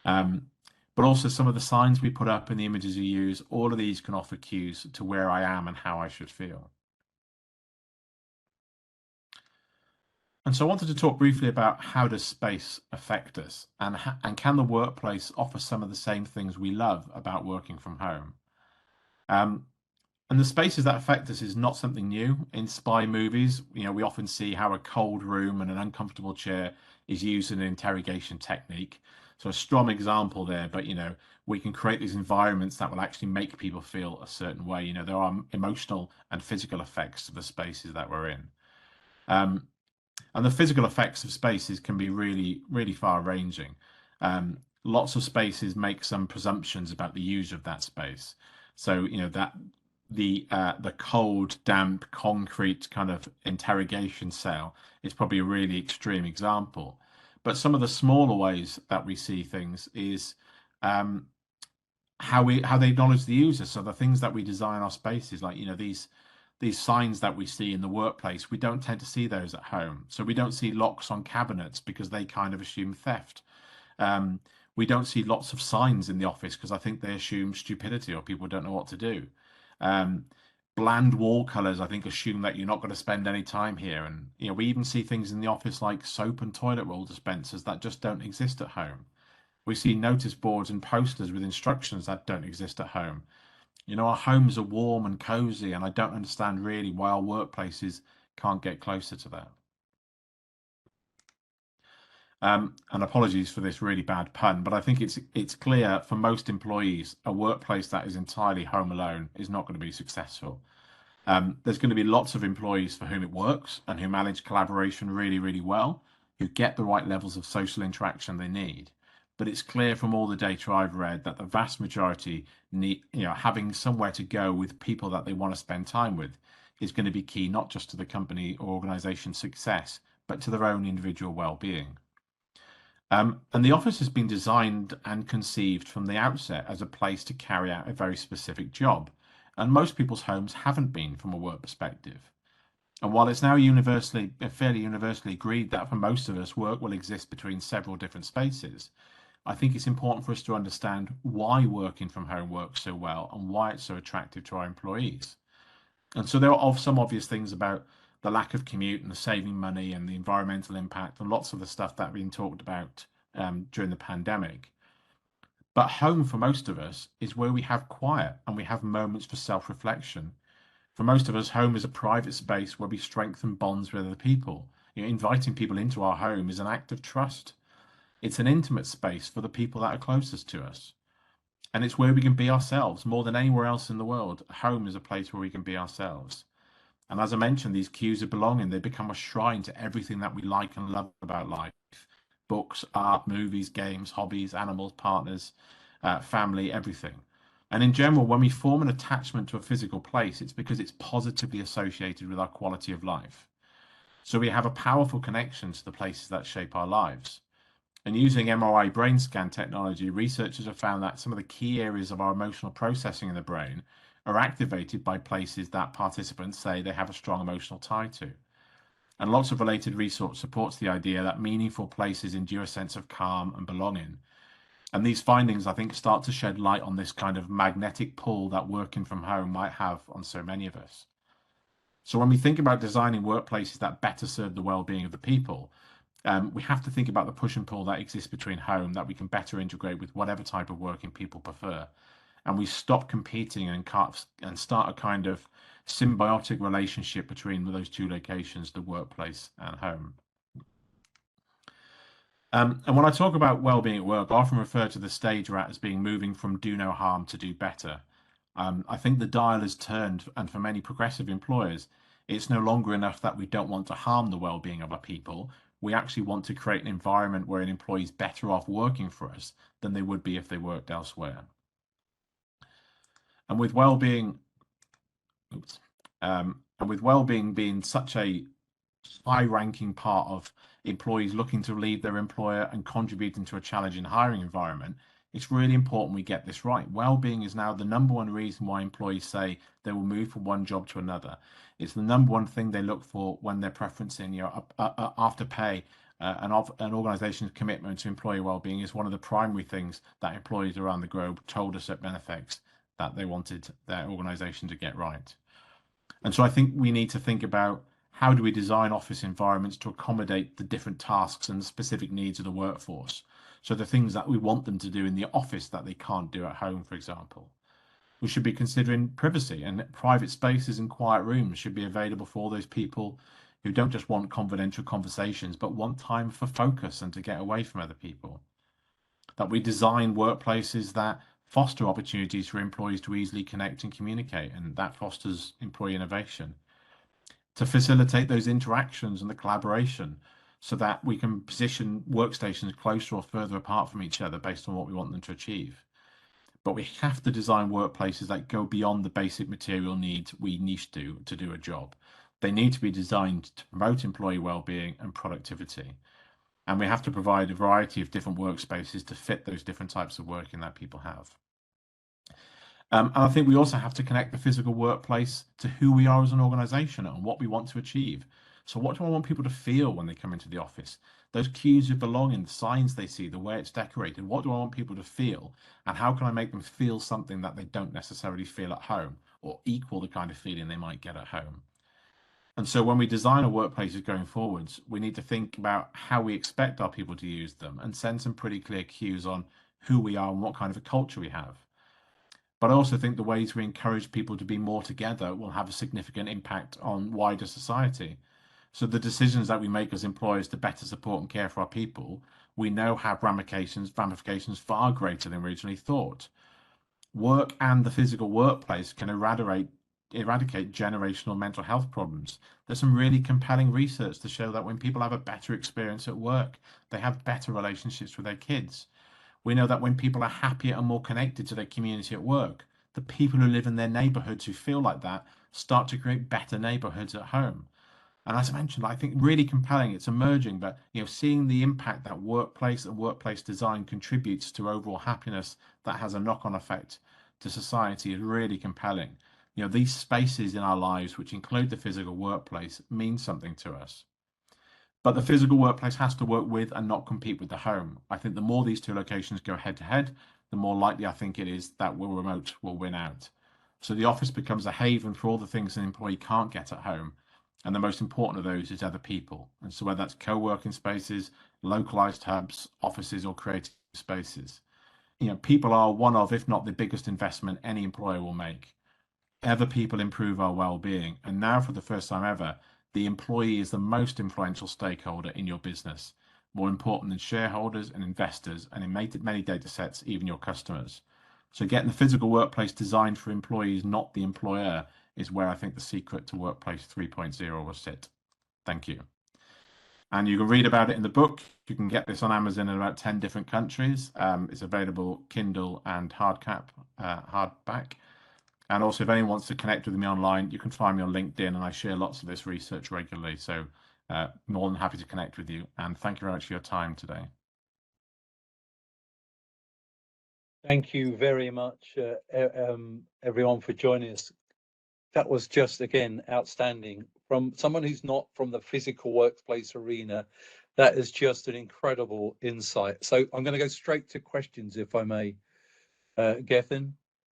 But also some of the signs we put up and the images we use, all of these can offer cues to where I am and how I should feel. And so I wanted to talk briefly about how does space affect us, and can the workplace offer some of the same things we love about working from home? Um, And the spaces that affect us is not something new. In spy movies, we often see how a cold room and an uncomfortable chair is used in an interrogation technique. So a strong example there, but we can create these environments that will actually make people feel a certain way. There are emotional and physical effects to the spaces that we're in. Um, and the physical effects of spaces can be really, really far ranging. Lots of spaces make some presumptions about the user of that space. So, that the cold, damp, concrete kind of interrogation cell is probably a really extreme example. But some of the smaller ways that we see things is um, how they acknowledge the user. So the things that we design our spaces, like these signs that we see in the workplace, we don't tend to see those at home. So we don't see locks on cabinets because they kind of assume theft. Um, we don't see lots of signs in the office because I think they assume stupidity, or people don't know what to do. Um, Bland wall colors, I think, assume that you're not going to spend any time here. And we even see things in the office like soap and toilet roll dispensers that just don't exist at home. We see notice boards and posters with instructions that don't exist at home. Our homes are warm and cozy, and I don't understand really why our workplaces can't get closer to that. And apologies for this really bad pun, but I think it's clear for most employees, a workplace that is entirely home alone is not going to be successful. There's going to be lots of employees for whom it works and who manage collaboration really, really well, who get the right levels of social interaction they need. But it's clear from all the data I've read that the vast majority need, having somewhere to go with people that they want to spend time with is going to be key, not just to the company or organization success, but to their own individual well-being. And the office has been designed and conceived from the outset as a place to carry out a very specific job. And most people's homes haven't been from a work perspective. And while it's now fairly universally agreed that for most of us, work will exist between several different spaces, I think it's important for us to understand why working from home works so well and why it's so attractive to our employees. And so there are some obvious things about the lack of commute and the saving money and the environmental impact and lots of the stuff that have been talked about during the pandemic. But home for most of us is where we have quiet and we have moments for self-reflection. For most of us, home is a private space where we strengthen bonds with other people. Inviting people into our home is an act of trust. It's an intimate space for the people that are closest to us. And it's where we can be ourselves more than anywhere else in the world. Home is a place where we can be ourselves. And as I mentioned, these cues of belonging, they become a shrine to everything that we like and love about life: books, art, movies, games, hobbies, animals, partners, family, everything. And in general, when we form an attachment to a physical place, it's because it's positively associated with our quality of life. So we have a powerful connection to the places that shape our lives. And using MRI brain scan technology, researchers have found that some of the key areas of our emotional processing in the brain are activated by places that participants say they have a strong emotional tie to. And lots of related research supports the idea that meaningful places endure a sense of calm and belonging. And these findings, I think, start to shed light on this kind of magnetic pull that working from home might have on so many of us. So when we think about designing workplaces that better serve the well-being of the people, we have to think about the push and pull that exists between home that we can better integrate with whatever type of working people prefer. And we stop competing and start a kind of symbiotic relationship between those two locations, the workplace and home. And when I talk about well-being at work, I often refer to the stage we're at as being moving from do no harm to do better. I think the dial has turned, and for many progressive employers, it's no longer enough that we don't want to harm the well-being of our people. We actually want to create an environment where an employee is better off working for us than they would be if they worked elsewhere. And with well-being, and with well-being being such a high-ranking part of employees looking to leave their employer and contributing to a challenging hiring environment, it's really important we get this right. Well-being is now the number one reason why employees say they will move from one job to another. It's the number one thing they look for when they're preferencing, after pay. An organization's commitment to employee well-being is one of the primary things that employees around the globe told us at Benefex that they wanted their organization to get right. And so I think we need to think about, how do we design office environments to accommodate the different tasks and the specific needs of the workforce? So the things that we want them to do in the office that they can't do at home, for example. We should be considering privacy, and private spaces and quiet rooms should be available for all those people who don't just want confidential conversations, but want time for focus and to get away from other people. That we design workplaces that foster opportunities for employees to easily connect and communicate, and that fosters employee innovation. To facilitate those interactions and the collaboration so that we can position workstations closer or further apart from each other based on what we want them to achieve. But we have to design workplaces that go beyond the basic material needs we niche to do a job. They need to be designed to promote employee well-being and productivity. And we have to provide a variety of different workspaces to fit those different types of working that people have. And I think we also have to connect the physical workplace to who we are as an organization and what we want to achieve. So what do I want people to feel when they come into the office? Those cues of belonging, the signs they see, the way it's decorated, what do I want people to feel? And how can I make them feel something that they don't necessarily feel at home, or equal the kind of feeling they might get at home? And so when we design our workplaces going forwards, we need to think about how we expect our people to use them and send some pretty clear cues on who we are and what kind of a culture we have. But I also think the ways we encourage people to be more together will have a significant impact on wider society. So the decisions that we make as employers to better support and care for our people, we know have ramifications far greater than originally thought. Work and the physical workplace can eradicate generational mental health problems. There's some really compelling research to show that when people have a better experience at work, they have better relationships with their kids. We know that when people are happier and more connected to their community at work, the people who live in their neighborhoods who feel like that start to create better neighborhoods at home. And as I mentioned, I think really compelling, it's emerging, but seeing the impact that workplace and workplace design contributes to overall happiness that has a knock-on effect to society is really compelling. These spaces in our lives, which include the physical workplace, mean something to us. But the physical workplace has to work with and not compete with the home. I think the more these two locations go head to head, the more likely I think it is that remote will win out. So the office becomes a haven for all the things an employee can't get at home. And the most important of those is other people. And so whether that's co-working spaces, localized hubs, offices, or creative spaces, people are one of, if not the biggest investment any employer will make. Ever people improve our well-being. And now for the first time ever, the employee is the most influential stakeholder in your business, more important than shareholders and investors, and in many data sets, even your customers. So getting the physical workplace designed for employees, not the employer, is where I think the secret to Workplace 3.0 will sit. Thank you. And you can read about it in the book. You can get this on Amazon in about 10 different countries. It's available Kindle and hardback. And also, if anyone wants to connect with me online, you can find me on LinkedIn, and I share lots of this research regularly. So more than happy to connect with you. And thank you very much for your time today. Thank you very much, everyone, for joining us. That was just, again, outstanding. From someone who's not from the physical workplace arena, that is just an incredible insight. So I'm going to go straight to questions, if I may, Gethin.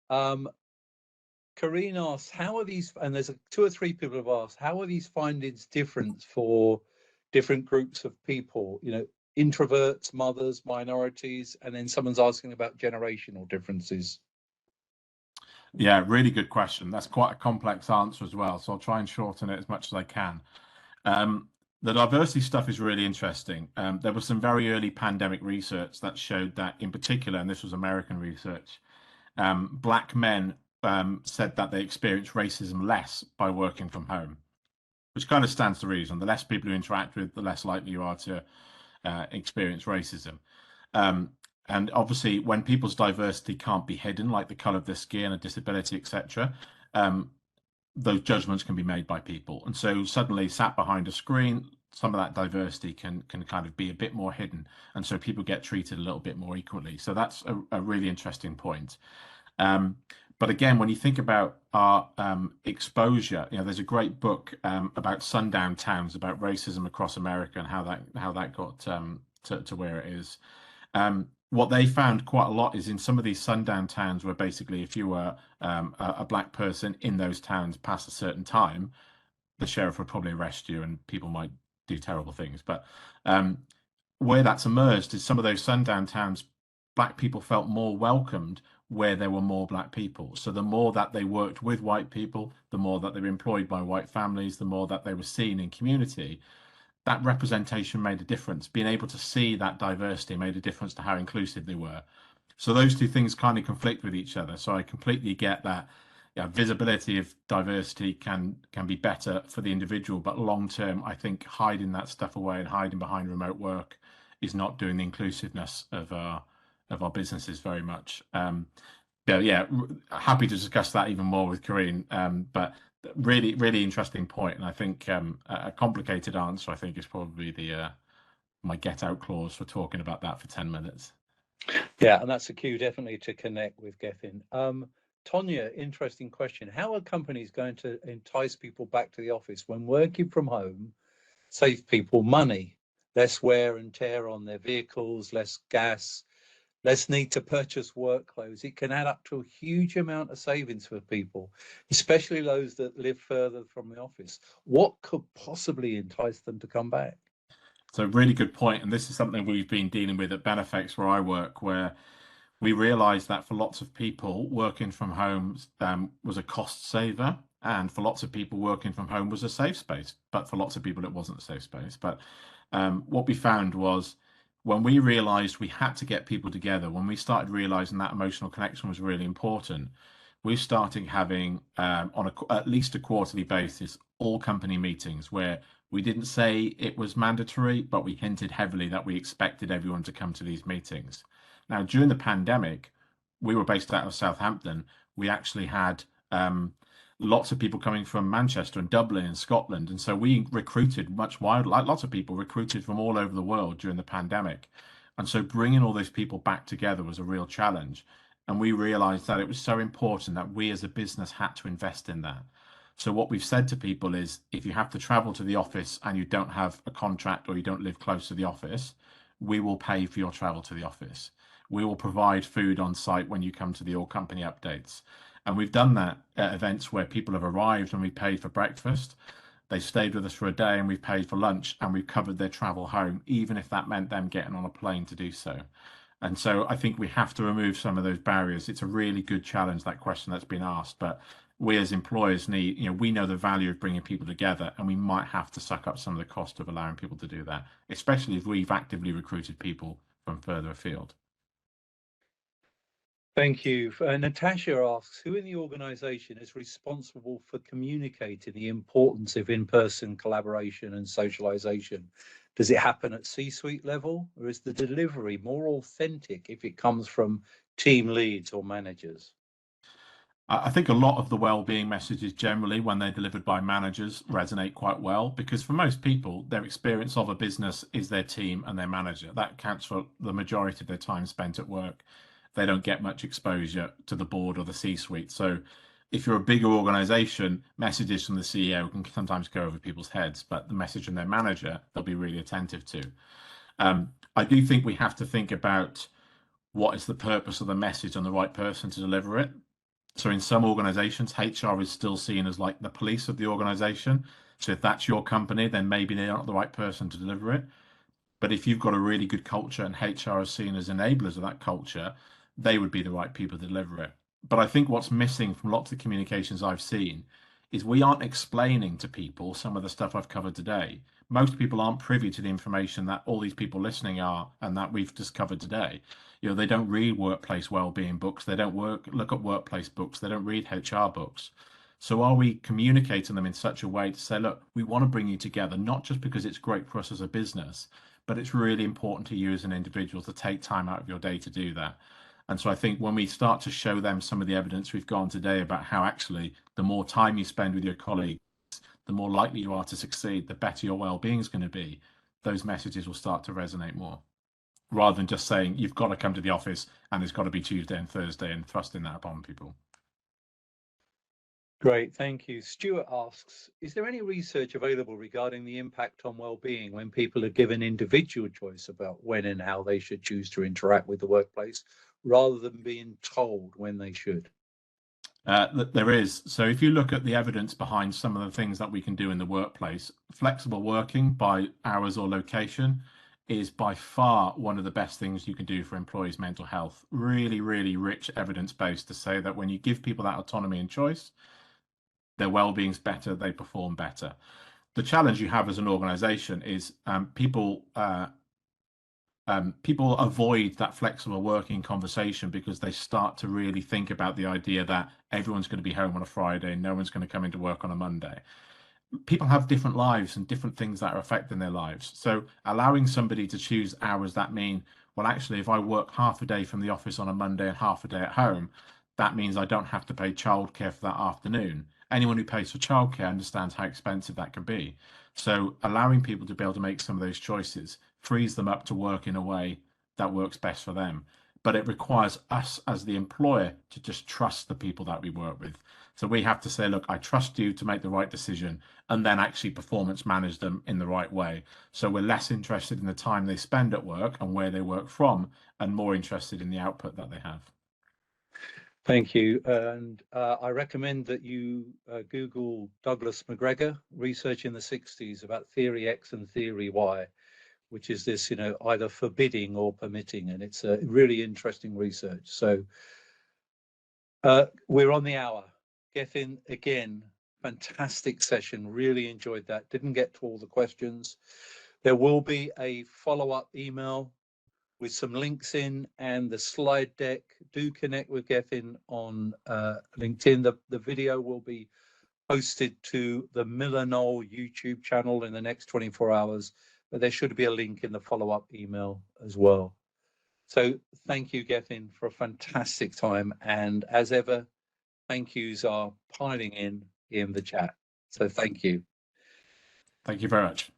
Karine asks, how are these, and there's two or three people have asked, how are these findings different for different groups of people? You know, introverts, mothers, minorities, and then someone's asking about generational differences. Yeah, really good question. That's quite a complex answer as well, so I'll try and shorten it as much as I can. The diversity stuff is really interesting. There was some very early pandemic research that showed that, in particular, and this was American research, Black men said that they experience racism less by working from home, which kind of stands to reason. The less people you interact with, the less likely you are to experience racism. And obviously, when people's diversity can't be hidden, like the color of their skin, a disability, etc., those judgments can be made by people. And so suddenly, sat behind a screen, some of that diversity can kind of be a bit more hidden. And so people get treated a little bit more equally. So that's a really interesting point. But again, when you think about our exposure, you know, there's a great book about sundown towns, about racism across America and how that got to where it is. What they found quite a lot is in some of these sundown towns where basically if you were a black person in those towns past a certain time, the sheriff would probably arrest you and people might do terrible things. But where that's emerged is some of those sundown towns, black people felt more welcomed where there were more black people. So the more that they worked with white people, the more that they were employed by white families, the more that they were seen in community, that representation made a difference. Being able to see that diversity made a difference to how inclusive they were. So those two things kind of conflict with each other. So I completely get that. Yeah, visibility of diversity can be better for the individual, but long term, I think hiding that stuff away and hiding behind remote work is not doing the inclusiveness of our businesses very much. Yeah, happy to discuss that even more with Karine. But really interesting point, and I think a complicated answer, I think, is probably the my get out clause for talking about that for 10 minutes. Yeah, and that's a cue definitely to connect with Gethin. Tonya, interesting question. How are companies going to entice people back to the office when working from home saves people money, less wear and tear on their vehicles, less gas, less need to purchase work clothes? It can add up to a huge amount of savings for people, especially those that live further from the office. What could possibly entice them to come back? So really good point, and this is something we've been dealing with at Benefex where I work, where we realized that for lots of people, working from home was a cost saver, and for lots of people, working from home was a safe space. But for lots of people, it wasn't a safe space. But what we found was when we realized we had to get people together, when we started realizing that emotional connection was really important, we started having on at least a quarterly basis all company meetings where we didn't say it was mandatory, but we hinted heavily that we expected everyone to come to these meetings. Now, during the pandemic, we were based out of Southampton. We actually had lots of people coming from Manchester and Dublin and Scotland. And so we recruited much wider, like lots of people recruited from all over the world during the pandemic. And so bringing all those people back together was a real challenge. And we realized that it was so important that we as a business had to invest in that. So what we've said to people is if you have to travel to the office and you don't have a contract or you don't live close to the office, we will pay for your travel to the office. We will provide food on site when you come to the all company updates. And we've done that at events where people have arrived and we paid for breakfast. They stayed with us for a day and we've paid for lunch and we've covered their travel home, even if that meant them getting on a plane to do so. And so I think we have to remove some of those barriers. It's a really good challenge, that question that's been asked. But we as employers need, we know the value of bringing people together, and we might have to suck up some of the cost of allowing people to do that, especially if we've actively recruited people from further afield. Thank you. Natasha asks, who in the organization is responsible for communicating the importance of in-person collaboration and socialization? Does it happen at C-suite level, or is the delivery more authentic if it comes from team leads or managers? I think a lot of the well-being messages generally, when they're delivered by managers, resonate quite well because for most people, their experience of a business is their team and their manager. That counts for the majority of their time spent at work. They don't get much exposure to the board or the C-suite. So if you're a bigger organization, messages from the CEO can sometimes go over people's heads, but the message from their manager, they'll be really attentive to. I do think we have to think about what is the purpose of the message and the right person to deliver it. So in some organizations, HR is still seen as like the police of the organization. So if that's your company, then maybe they're not the right person to deliver it. But if you've got a really good culture and HR is seen as enablers of that culture, they would be the right people to deliver it. But I think what's missing from lots of communications I've seen is we aren't explaining to people some of the stuff I've covered today. Most people aren't privy to the information that all these people listening are and that we've just covered today. You know, they don't read workplace well-being books, they don't look at workplace books, they don't read HR books. So are we communicating them in such a way to say, look, we want to bring you together, not just because it's great for us as a business, but it's really important to you as an individual to take time out of your day to do that. And so I think when we start to show them some of the evidence we've got on today about how actually the more time you spend with your colleagues, the more likely you are to succeed, the better your well-being is going to be, those messages will start to resonate more, rather than just saying you've got to come to the office and it's got to be Tuesday and Thursday and thrusting that upon people. Great, thank you. Stuart asks, is there any research available regarding the impact on well-being when people are given individual choice about when and how they should choose to interact with the workplace, rather than being told when they should? There is. So if you look at the evidence behind some of the things that we can do in the workplace, flexible working by hours or location is by far one of the best things you can do for employees' mental health. Really, really rich evidence base to say that when you give people that autonomy and choice, their well-being's better, they perform better. The challenge you have as an organization is people avoid that flexible working conversation because they start to really think about the idea that everyone's going to be home on a Friday, no one's going to come into work on a Monday. People have different lives and different things that are affecting their lives. So allowing somebody to choose hours that mean, well, actually, if I work half a day from the office on a Monday and half a day at home, that means I don't have to pay childcare for that afternoon. Anyone who pays for childcare understands how expensive that can be. So allowing people to be able to make some of those choices frees them up to work in a way that works best for them. But it requires us as the employer to just trust the people that we work with. So we have to say, look, I trust you to make the right decision and then actually performance manage them in the right way. So we're less interested in the time they spend at work and where they work from and more interested in the output that they have. Thank you. And I recommend that you Google Douglas McGregor, research in the 60s about theory X and theory Y, which is this, either forbidding or permitting. And it's a really interesting research. So we're on the hour. Gethin, again, fantastic session. Really enjoyed that. Didn't get to all the questions. There will be a follow-up email with some links in and the slide deck. Do connect with Gethin on LinkedIn. The video will be posted to the Miller Knoll YouTube channel in the next 24 hours, but there should be a link in the follow-up email as well. So thank you, Gethin, for a fantastic time. And as ever, thank yous are piling in the chat. So thank you. Thank you very much.